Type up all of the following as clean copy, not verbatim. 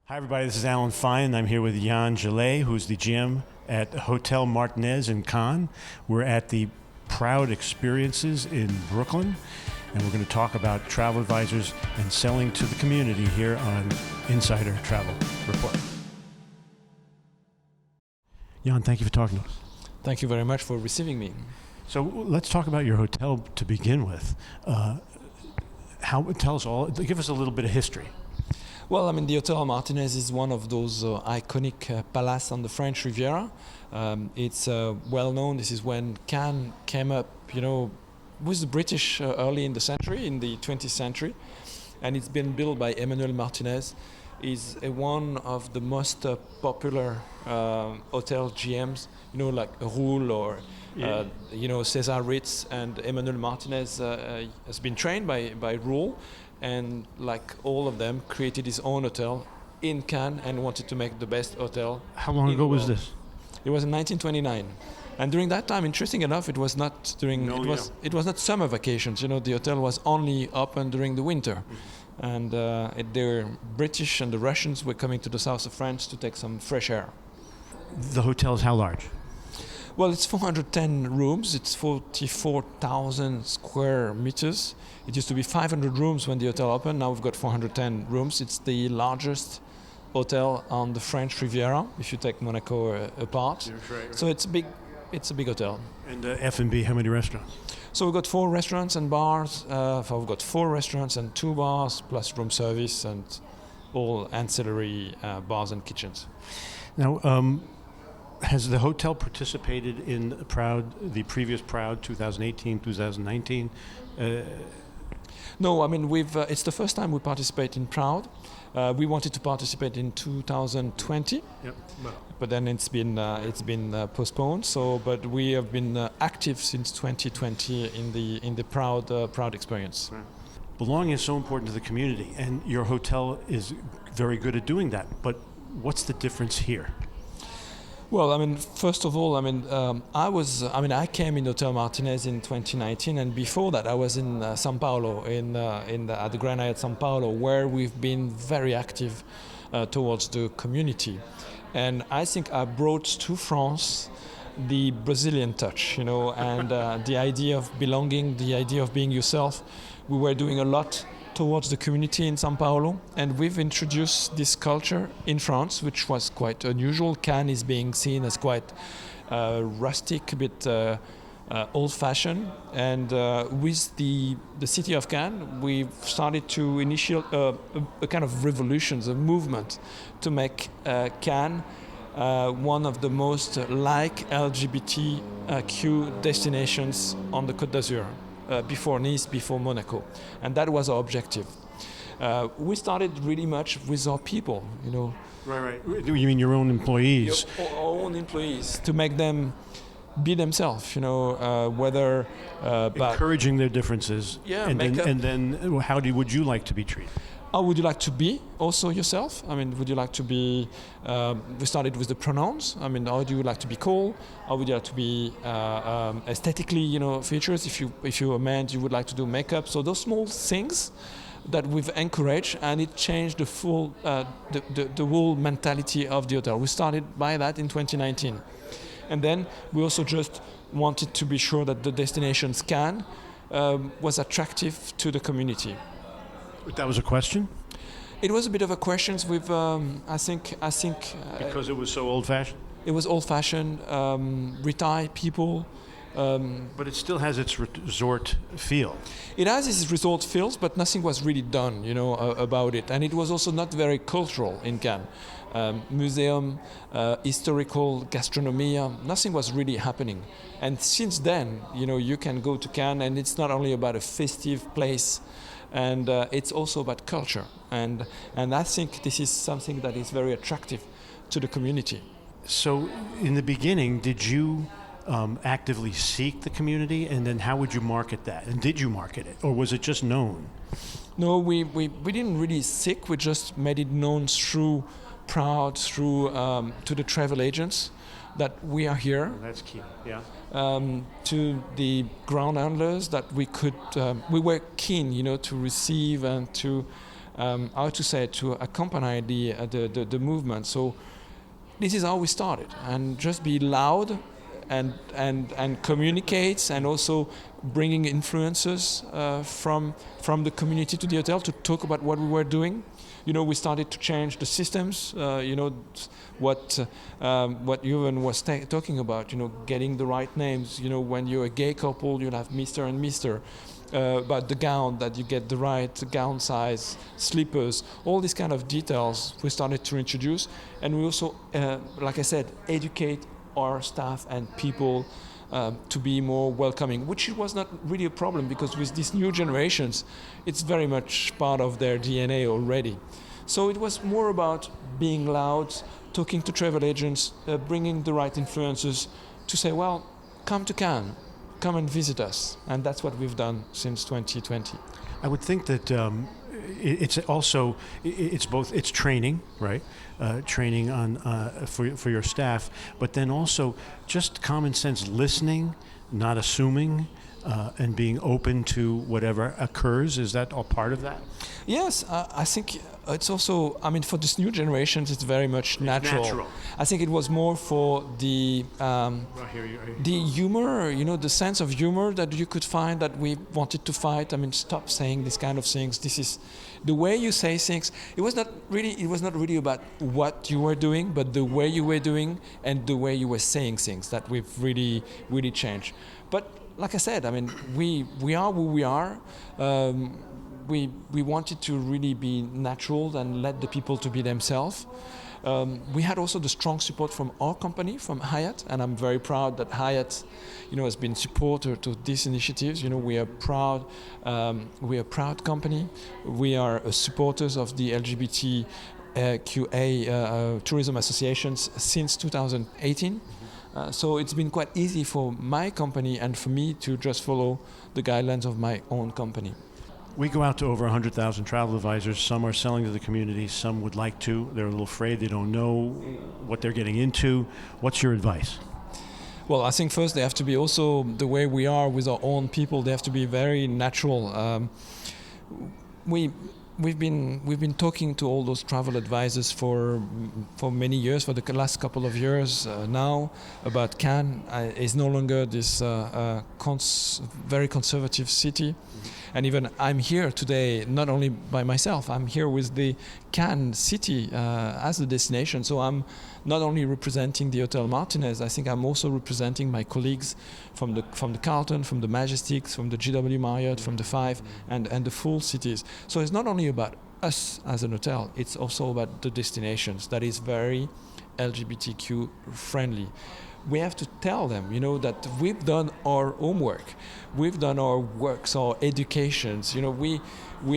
Hi, everybody. This is Alan Fine. I'm here with Jan Gillet, who's the GM at Hotel Martinez in Cannes. We're at the Proud Experiences in Brooklyn, and we're going to talk about travel advisors and selling to the community here on Insider Travel Report. Jan, thank you for talking to us. Thank you very much for receiving me. So let's talk about your hotel to begin with. Give us a little bit of history. Well, the Hotel Martinez is one of those iconic palaces on the French Riviera. It's well known. This is when Cannes came up, with the British early in the century, in the 20th century. And it's been built by Emmanuel Martinez. Is one of the most popular hotel GMs, like Roule or César Ritz. And Emmanuel Martinez has been trained by Roule. And like all of them, created his own hotel in Cannes and wanted to make the best hotel. How long ago was this? It was in 1929, and during that time, interesting enough, it was not it was not summer vacations. The hotel was only open during the winter, and the British and the Russians were coming to the south of France to take some fresh air. The hotel is how large? Well, it's 410 rooms. It's 44,000 square meters. It used to be 500 rooms when the hotel opened. Now we've got 410 rooms. It's the largest hotel on the French Riviera, if you take Monaco apart. Right. So it's a big hotel. And F&B, how many restaurants? So we've got 4 restaurants and bars. We've got 4 restaurants and 2 bars, plus room service and all ancillary bars and kitchens. Now, has the hotel participated in the previous Proud 2018, 2019? No, it's the first time we participate in Proud. We wanted to participate in 2020, yep. But then it's been postponed. But we have been active since 2020 in the Proud experience. Right. Belonging is so important to the community, and your hotel is very good at doing that. But what's the difference here? Well, first of all, I came in Hotel Martinez in 2019, and before that, I was in São Paulo, at the Grand Hyatt São Paulo, where we've been very active towards the community, and I think I brought to France the Brazilian touch, and the idea of belonging, the idea of being yourself. We were doing a lot towards the community in São Paulo, and we've introduced this culture in France, which was quite unusual. Cannes is being seen as quite rustic, a bit old-fashioned, and with the city of Cannes, we've started to initiate a kind of revolution, a movement to make Cannes one of the most like LGBTQ destinations on the Côte d'Azur. Before Nice, before Monaco, and that was our objective. We started really much with our people, Right. You mean your own employees? Our own employees, to make them be themselves, whether encouraging their differences. Yeah, and then how would you like to be treated? How would you like to be also yourself? Would you like to be, we started with the pronouns. How do you like to be called? How would you like to be aesthetically, features? If you're a man, you would like to do makeup. So those small things that we've encouraged, and it changed the full, the whole mentality of the hotel. We started by that in 2019. And then we also just wanted to be sure that the destination Cannes was attractive to the community. That was a question? It was a bit of a question with, I think. Because it was so old-fashioned? It was old-fashioned, retired people. But it still has its resort feel. It has its resort feels, but nothing was really done, about it. And it was also not very cultural in Cannes. Museum, historical, gastronomy, nothing was really happening. And since then, you can go to Cannes, and it's not only about a festive place, and it's also about culture. And I think this is something that is very attractive to the community. So in the beginning, did you actively seek the community, and then how would you market that? And did you market it, or was it just known? No, we didn't really seek. We just made it known through Proud, through to the travel agents that we are here. Oh, that's key. Yeah. To the ground handlers that we were keen, to receive and to how to say, to accompany the movement. So this is how we started, and just be loud and communicate, and also bringing influencers from the community to the hotel to talk about what we were doing. We started to change the systems. What Juven was talking about. Getting the right names. When you're a gay couple, you'll have Mr. and Mr. About the gown, that you get the right gown size, slippers, all these kind of details we started to introduce. And we also, like I said, educate our staff and people to be more welcoming, which was not really a problem, because with these new generations, it's very much part of their DNA already. So it was more about being loud, talking to travel agents, bringing the right influencers to say, well, come to Cannes, come and visit us. And that's what we've done since 2020. I would think that it's also, it's training, right? Training on for your staff, but then also just common sense listening, not assuming, and being open to whatever occurs. Is that all part of that? Yes, I think it's also, for this new generations, it's very much natural. I think it was more for the humor, the sense of humor that you could find, that we wanted to fight. Stop saying this kind of things. This is the way you say things. It was not really about what you were doing, but the way you were doing and the way you were saying things that we've really, really changed. But like I said, we are who we are. We wanted to really be natural and let the people to be themselves. We had also the strong support from our company, from Hyatt, and I'm very proud that Hyatt, has been supporter to these initiatives. We are proud. We are a proud company. We are supporters of the LGBTQIA tourism associations since 2018. So it's been quite easy for my company and for me to just follow the guidelines of my own company. We go out to over 100,000 travel advisors. Some are selling to the community. Some would like to. They're a little afraid. They don't know what they're getting into. What's your advice? Well, I think first they have to be also the way we are with our own people. They have to be very natural. We've been talking to all those travel advisors for many years, for the last couple of years now, about Cannes. It's no longer this very conservative city. And even I'm here today, not only by myself, I'm here with the Cannes city as a destination. So I'm not only representing the Hotel Martinez, I think I'm also representing my colleagues from the Carlton, from the Majestics, from the GW Marriott, from the Five, and the full cities. So it's not only about us as an hotel, it's also about the destinations that is very LGBTQ friendly. We have to tell them, that we've done our homework, we've done our works, our educations. We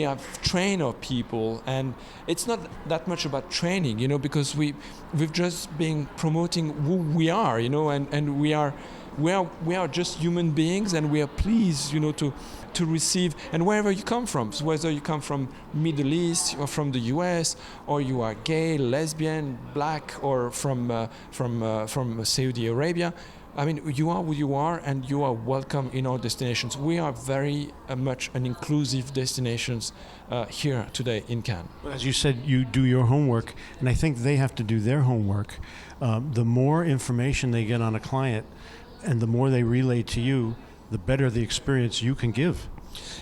have trained our people, and it's not that much about training, because we've just been promoting who we are, and we are just human beings, and we are pleased, to receive, and wherever you come from, so whether you come from Middle East or from the US, or you are gay, lesbian, black, or from Saudi Arabia, you are who you are, and you are welcome in our destinations. We are very much an inclusive destinations here today in Cannes. As you said, you do your homework, and I think they have to do their homework. The more information they get on a client, and the more they relay to you, the better the experience you can give.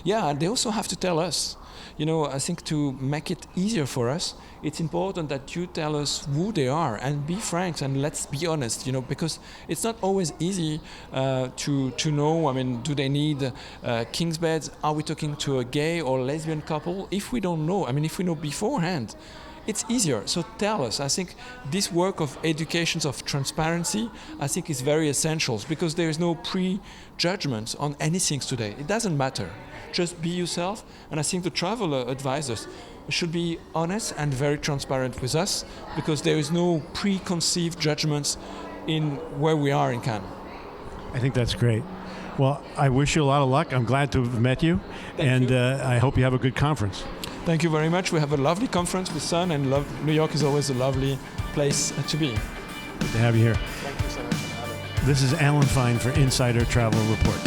Yeah, and they also have to tell us. I think to make it easier for us, it's important that you tell us who they are, and be frank, and let's be honest, because it's not always easy to know, do they need king's beds? Are we talking to a gay or lesbian couple? If we don't know, if we know beforehand, it's easier. So tell us. I think this work of education, of transparency, I think is very essential, because there is no prejudgments on anything today. It doesn't matter. Just be yourself. And I think the travel advisors should be honest and very transparent with us, because there is no preconceived judgments in where we are in Cannes. I think that's great. Well, I wish you a lot of luck. I'm glad to have met you. Thank you. I hope you have a good conference. Thank you very much. We have a lovely conference with sun, and New York is always a lovely place to be. Good to have you here. Thank you so much for having me. This is Alan Fine for Insider Travel Report.